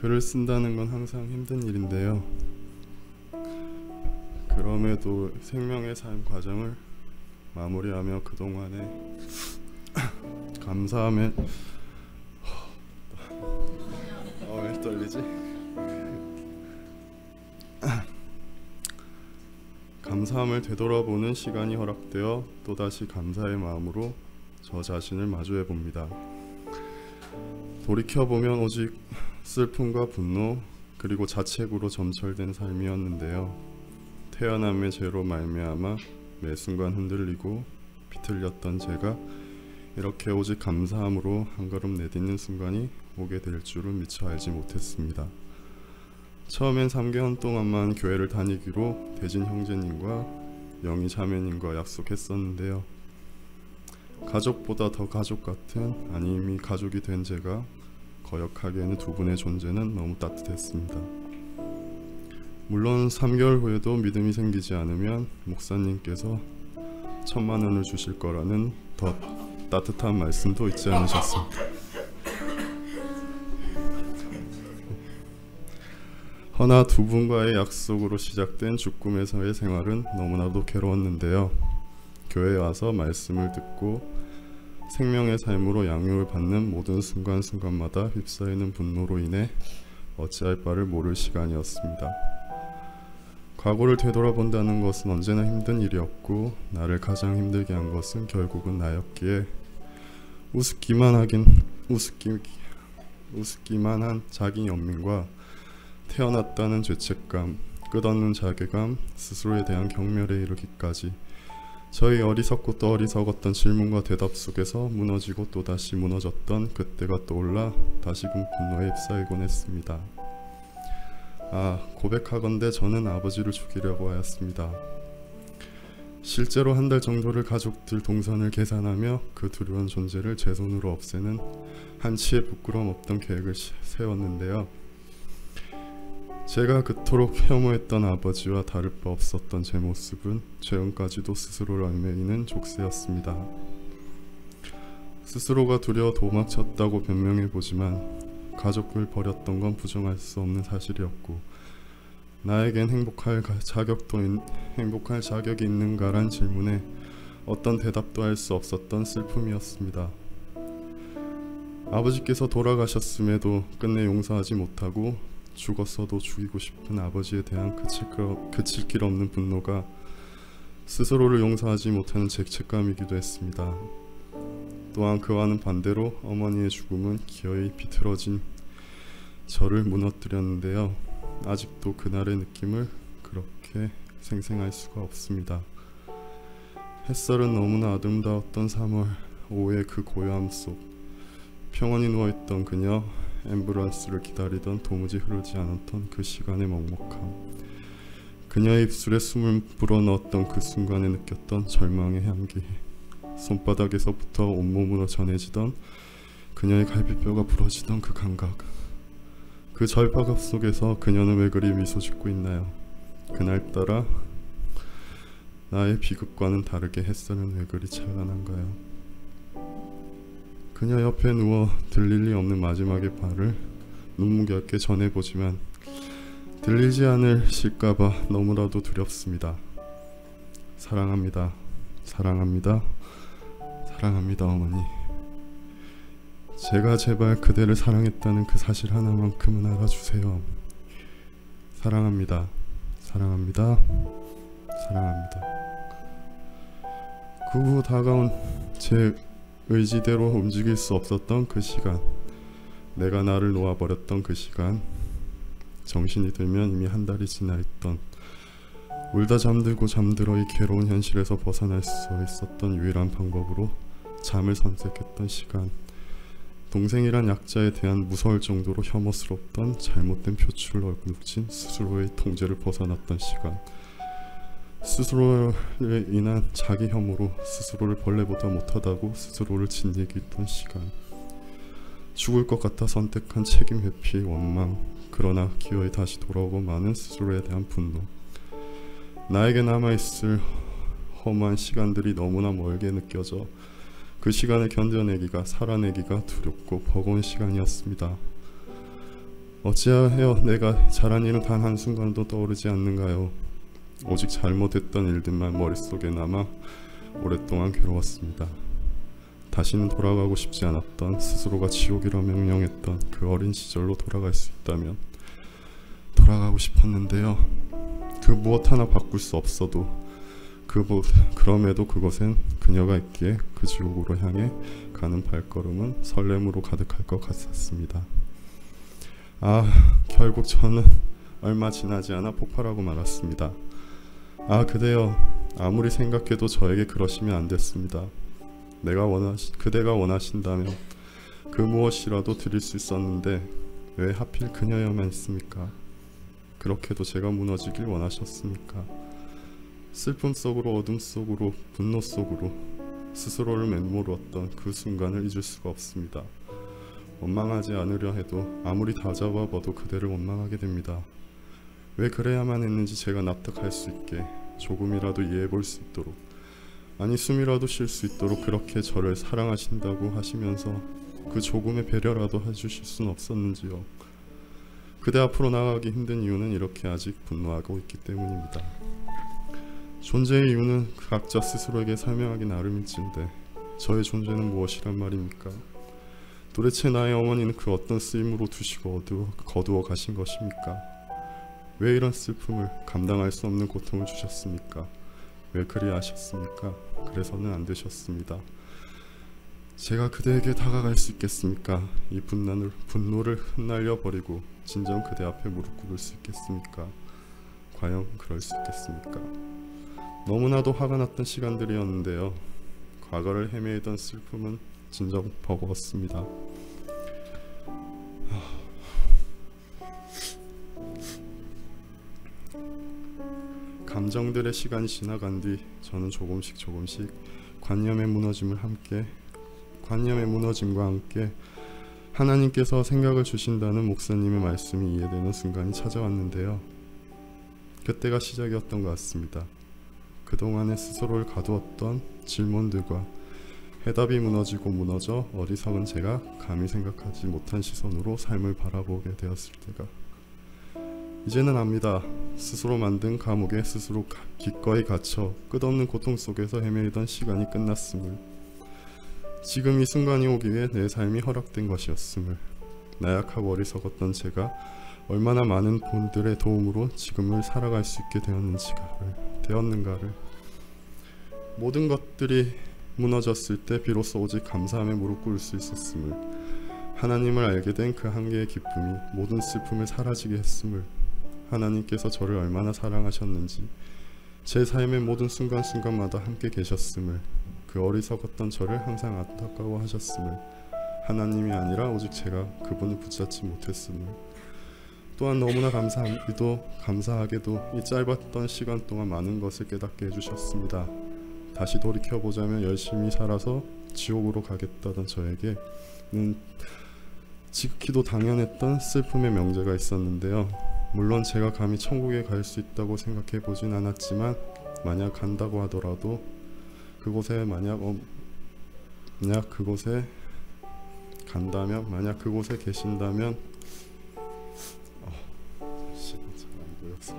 글을 쓴다는 건 항상 힘든 일인데요. 그럼에도 생명의 삶 과정을 마무리하며 그동안에 감사함에 왜 떨리지? 감사함을 되돌아보는 시간이 허락되어 또다시 감사의 마음으로 저 자신을 마주해 봅니다. 돌이켜보면 오직 슬픔과 분노 그리고 자책으로 점철된 삶이었는데요. 태어남의 죄로 말미암아 매 순간 흔들리고 비틀렸던 제가 이렇게 오직 감사함으로 한 걸음 내딛는 순간이 오게 될 줄은 미처 알지 못했습니다. 처음엔 3개월 동안만 교회를 다니기로 대진 형제님과 영희 자매님과 약속했었는데요. 가족보다 더 가족 같은, 아니 이미 가족이 된 제가 거역하기에는 두 분의 존재는 너무 따뜻했습니다. 물론 3개월 후에도 믿음이 생기지 않으면 목사님께서 1,000만 원을 주실 거라는 더 따뜻한 말씀도 잊지 않으셨습니다. 허나 두 분과의 약속으로 시작된 죽음에서의 생활은 너무나도 괴로웠는데요. 교회에 와서 말씀을 듣고 생명의 삶으로 양육을 받는 모든 순간순간마다 휩싸이는 분노로 인해 어찌할 바를 모를 시간이었습니다. 과거를 되돌아본다는 것은 언제나 힘든 일이었고 나를 가장 힘들게 한 것은 결국은 나였기에 우습기만 한 자기 연민과 태어났다는 죄책감, 끝없는 자괴감, 스스로에 대한 경멸에 이르기까지 저희 어리석고 또 어리석었던 질문과 대답 속에서 무너지고 또다시 무너졌던 그때가 떠올라 다시금 분노에 휩싸이곤 했습니다. 고백하건대 저는 아버지를 죽이려고 하였습니다. 실제로 한 달 정도를 가족들 동선을 계산하며 그 두려운 존재를 제 손으로 없애는 한치의 부끄러움 없던 계획을 세웠는데요. 제가 그토록 혐오했던 아버지와 다를 바 없었던 제 모습은 최근까지도 스스로를 얽매이는 족쇄였습니다. 스스로가 두려워 도망쳤다고 변명해보지만 가족을 버렸던 건 부정할 수 없는 사실이었고 나에겐 행복할 자격이 있는가란 질문에 어떤 대답도 할 수 없었던 슬픔이었습니다. 아버지께서 돌아가셨음에도 끝내 용서하지 못하고 죽었어도 죽이고 싶은 아버지에 대한 그칠 길 없는 분노가 스스로를 용서하지 못하는 죄책감이기도 했습니다. 또한 그와는 반대로 어머니의 죽음은 기어이 비틀어진 저를 무너뜨렸는데요. 아직도 그날의 느낌을 그렇게 생생할 수가 없습니다. 햇살은 너무나 아름다웠던 3월 오후의 그 고요함 속 평온히 누워있던 그녀, 앰뷸런스를 기다리던 도무지 흐르지 않았던 그 시간의 먹먹함, 그녀의 입술에 숨을 불어넣었던 그 순간에 느꼈던 절망의 향기, 손바닥에서부터 온몸으로 전해지던 그녀의 갈비뼈가 부러지던 그 감각, 그 절박함 속에서 그녀는 왜 그리 미소 짓고 있나요? 그날따라 나의 비극과는 다르게 햇살은 왜 그리 찬란한가요? 그녀 옆에 누워 들릴 리 없는 마지막의 말을 눈무겹게 전해보지만 들리지 않으실까봐 너무나도 두렵습니다. 사랑합니다. 사랑합니다. 사랑합니다, 어머니. 제가 제발 그대를 사랑했다는 그 사실 하나만큼은 알아주세요. 사랑합니다. 사랑합니다. 사랑합니다. 그 후 다가온 제 의지대로 움직일 수 없었던 그 시간, 내가 나를 놓아버렸던 그 시간, 정신이 들면 이미 한 달이 지나있던, 울다 잠들고 잠들어 이 괴로운 현실에서 벗어날 수 있었던 유일한 방법으로 잠을 선택했던 시간, 동생이란 약자에 대한 무서울 정도로 혐오스럽던 잘못된 표출로 얽힌 스스로의 통제를 벗어났던 시간, 스스로에 인한 자기 혐오로 스스로를 벌레보다 못하다고 스스로를 짓이기던 시간, 죽을 것 같아 선택한 책임 회피, 원망, 그러나 기어이 다시 돌아오고 마는 스스로에 대한 분노, 나에게 남아있을 험한 시간들이 너무나 멀게 느껴져 그 시간을 견뎌내기가, 살아내기가 두렵고 버거운 시간이었습니다. 어찌하여 내가 잘한 일은 단 한순간도 떠오르지 않는가요? 오직 잘못했던 일들만 머릿속에 남아 오랫동안 괴로웠습니다. 다시는 돌아가고 싶지 않았던, 스스로가 지옥이라 명령했던 그 어린 시절로 돌아갈 수 있다면 돌아가고 싶었는데요. 그 무엇 하나 바꿀 수 없어도 그럼에도 그곳엔 그녀가 있기에 그 지옥으로 향해 가는 발걸음은 설렘으로 가득할 것 같았습니다. 결국 저는 얼마 지나지 않아 폭발하고 말았습니다. 그대여, 아무리 생각해도 저에게 그러시면 안 됐습니다. 그대가 원하신다면 그 무엇이라도 드릴 수 있었는데 왜 하필 그녀여만 있습니까? 그렇게도 제가 무너지길 원하셨습니까? 슬픔 속으로, 어둠 속으로, 분노 속으로 스스로를 맴몰았던 그 순간을 잊을 수가 없습니다. 원망하지 않으려 해도 아무리 다잡아봐도 그대를 원망하게 됩니다. 왜 그래야만 했는지 제가 납득할 수 있게, 조금이라도 이해해 볼 수 있도록, 아니 숨이라도 쉴 수 있도록 그렇게 저를 사랑하신다고 하시면서 그 조금의 배려라도 해주실 수는 없었는지요. 그대 앞으로 나아가기 힘든 이유는 이렇게 아직 분노하고 있기 때문입니다. 존재의 이유는 각자 스스로에게 설명하기 나름일진데 저의 존재는 무엇이란 말입니까? 도대체 나의 어머니는 그 어떤 쓰임으로 두시고 거두어 가신 것입니까? 왜 이런 슬픔을, 감당할 수 없는 고통을 주셨습니까? 왜 그리하셨습니까? 그래서는 안 되셨습니다. 제가 그대에게 다가갈 수 있겠습니까? 이 분노를 흩날려 버리고 진정 그대 앞에 무릎 꿇을 수 있겠습니까? 과연 그럴 수 있겠습니까? 너무나도 화가 났던 시간들이었는데요. 과거를 헤매이던 슬픔은 진정 버거웠습니다. 감정들의 시간이 지나간 뒤 저는 조금씩 관념의 무너짐과 함께 하나님께서 생각을 주신다는 목사님의 말씀이 이해되는 순간이 찾아왔는데요. 그때가 시작이었던 것 같습니다. 그동안에 스스로를 가두었던 질문들과 해답이 무너져 어리석은 제가 감히 생각하지 못한 시선으로 삶을 바라보게 되었을 때가, 이제는 압니다. 스스로 만든 감옥에 스스로 기꺼이 갇혀 끝없는 고통 속에서 헤매이던 시간이 끝났음을, 지금 이 순간이 오기 위해 내 삶이 허락된 것이었음을, 나약하고 어리석었던 제가 얼마나 많은 분들의 도움으로 지금을 살아갈 수 있게 되었는가를, 모든 것들이 무너졌을 때 비로소 오직 감사함에 무릎 꿇을 수 있었음을, 하나님을 알게 된 그 한계의 기쁨이 모든 슬픔을 사라지게 했음을, 하나님께서 저를 얼마나 사랑하셨는지 제 삶의 모든 순간순간마다 함께 계셨음을, 그 어리석었던 저를 항상 안타까워하셨음을, 하나님이 아니라 오직 제가 그분을 붙잡지 못했음을, 또한 너무나 감사하게도 이 짧았던 시간 동안 많은 것을 깨닫게 해주셨습니다. 다시 돌이켜보자면 열심히 살아서 지옥으로 가겠다던 저에게는 지극히도 당연했던 슬픔의 명제가 있었는데요. 물론 제가 감히 천국에 갈 수 있다고 생각해 보진 않았지만, 만약 간다고 하더라도 그곳에 만약 그곳에 간다면, 만약 그곳에 계신다면 잘 안 보여서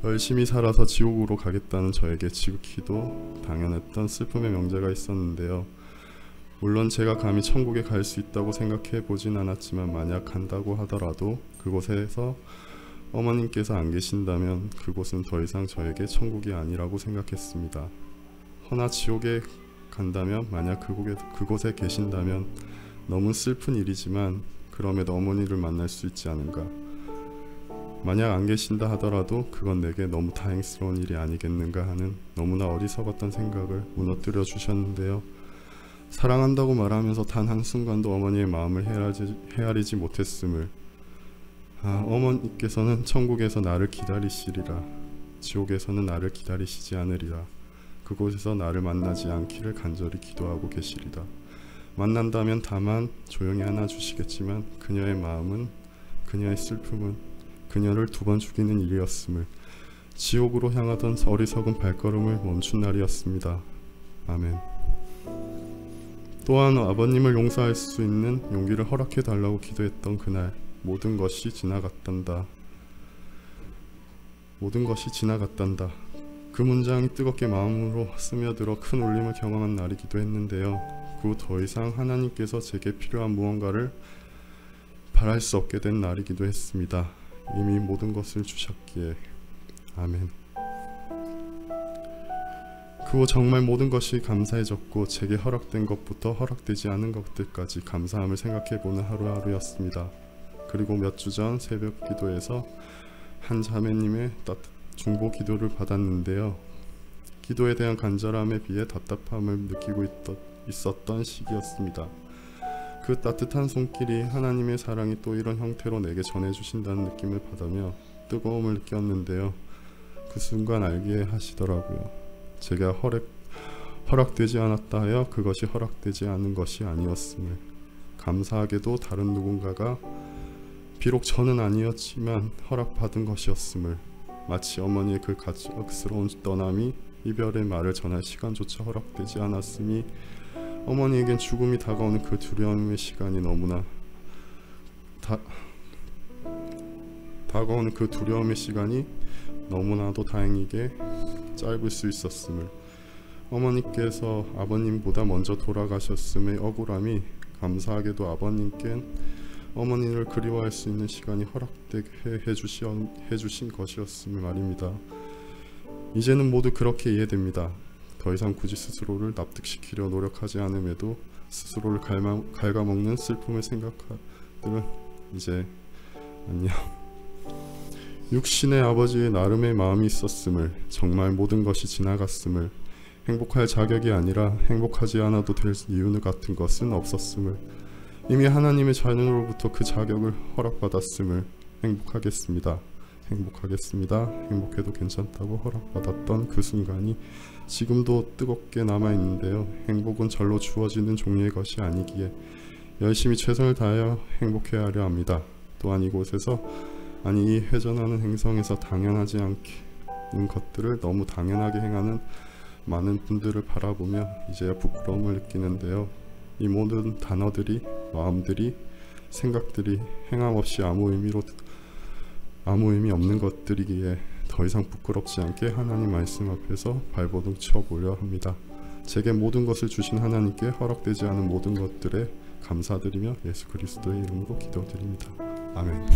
열심히 살아서 지옥으로 가겠다는 저에게 지극히도 당연했던 슬픔의 명제가 있었는데요. 물론 제가 감히 천국에 갈 수 있다고 생각해 보진 않았지만, 만약 간다고 하더라도 그곳에서 어머님께서 안 계신다면 그곳은 더 이상 저에게 천국이 아니라고 생각했습니다. 허나 지옥에 간다면, 만약 그곳에 계신다면 너무 슬픈 일이지만 그럼에도 어머니를 만날 수 있지 않은가, 만약 안 계신다 하더라도 그건 내게 너무 다행스러운 일이 아니겠는가 하는 너무나 어리석었던 생각을 무너뜨려 주셨는데요. 사랑한다고 말하면서 단 한순간도 어머니의 마음을 헤아리지 못했음을, 어머니께서는 천국에서 나를 기다리시리라, 지옥에서는 나를 기다리시지 않으리라, 그곳에서 나를 만나지 않기를 간절히 기도하고 계시리라. 만난다면 다만 조용히 안아주시겠지만 그녀의 마음은, 그녀의 슬픔은 그녀를 2번 죽이는 일이었음을, 지옥으로 향하던 어리석은 발걸음을 멈춘 날이었습니다. 아멘. 또한 아버님을 용서할 수 있는 용기를 허락해 달라고 기도했던 그날, 모든 것이 지나갔단다. 모든 것이 지나갔단다. 그 문장이 뜨겁게 마음으로 스며들어 큰 울림을 경험한 날이기도 했는데요. 그 후 더 이상 하나님께서 제게 필요한 무언가를 바랄 수 없게 된 날이기도 했습니다. 이미 모든 것을 주셨기에. 아멘. 그 후 정말 모든 것이 감사해졌고 제게 허락된 것부터 허락되지 않은 것들까지 감사함을 생각해보는 하루하루였습니다. 그리고 몇 주 전 새벽 기도에서 한 자매님의 중보 기도를 받았는데요. 기도에 대한 간절함에 비해 답답함을 느끼고 있었던 시기였습니다. 그 따뜻한 손길이 하나님의 사랑이 또 이런 형태로 내게 전해주신다는 느낌을 받으며 뜨거움을 느꼈는데요. 그 순간 알게 하시더라고요. 제가 허락되지 않았다 하여 그것이 허락되지 않은 것이 아니었음을. 감사하게도 다른 누군가가 비록 저는 아니었지만 허락받은 것이었음을. 마치 어머니의 그 갑작스러운 떠남이 이별의 말을 전할 시간조차 허락되지 않았음이 어머니에겐 죽음이 다가오는 그 두려움의 시간이 다가오는 그 두려움의 시간이 너무나도 다행이게 짧을 수 있었음을. 어머니께서 아버님보다 먼저 돌아가셨음의 억울함이 감사하게도 아버님께는 어머니를 그리워할 수 있는 시간이 허락되게 해주신 것이었음을 말입니다. 이제는 모두 그렇게 이해됩니다. 더 이상 굳이 스스로를 납득시키려 노력하지 않음에도 스스로를 갉아먹는 슬픔을 생각하들은 이제 안녕. 육신의 아버지의 나름의 마음이 있었음을, 정말 모든 것이 지나갔음을, 행복할 자격이 아니라 행복하지 않아도 될 이유 같은 것은 없었음을, 이미 하나님의 자녀로부터 그 자격을 허락받았음을, 행복하겠습니다. 행복해도 괜찮다고 허락받았던 그 순간이 지금도 뜨겁게 남아있는데요. 행복은 절로 주어지는 종류의 것이 아니기에 열심히 최선을 다하여 행복해야 하려 합니다. 또한 이곳에서, 아니 이 회전하는 행성에서 당연하지 않는 것들을 너무 당연하게 행하는 많은 분들을 바라보며 이제야 부끄러움을 느끼는데요. 이 모든 단어들이, 마음들이, 생각들이 행함 없이 아무 의미 없는 것들이기에 더 이상 부끄럽지 않게 하나님 말씀 앞에서 발버둥 쳐보려 합니다. 제게 모든 것을 주신 하나님께 허락되지 않은 모든 것들에 감사드리며 예수 그리스도의 이름으로 기도드립니다. 아멘.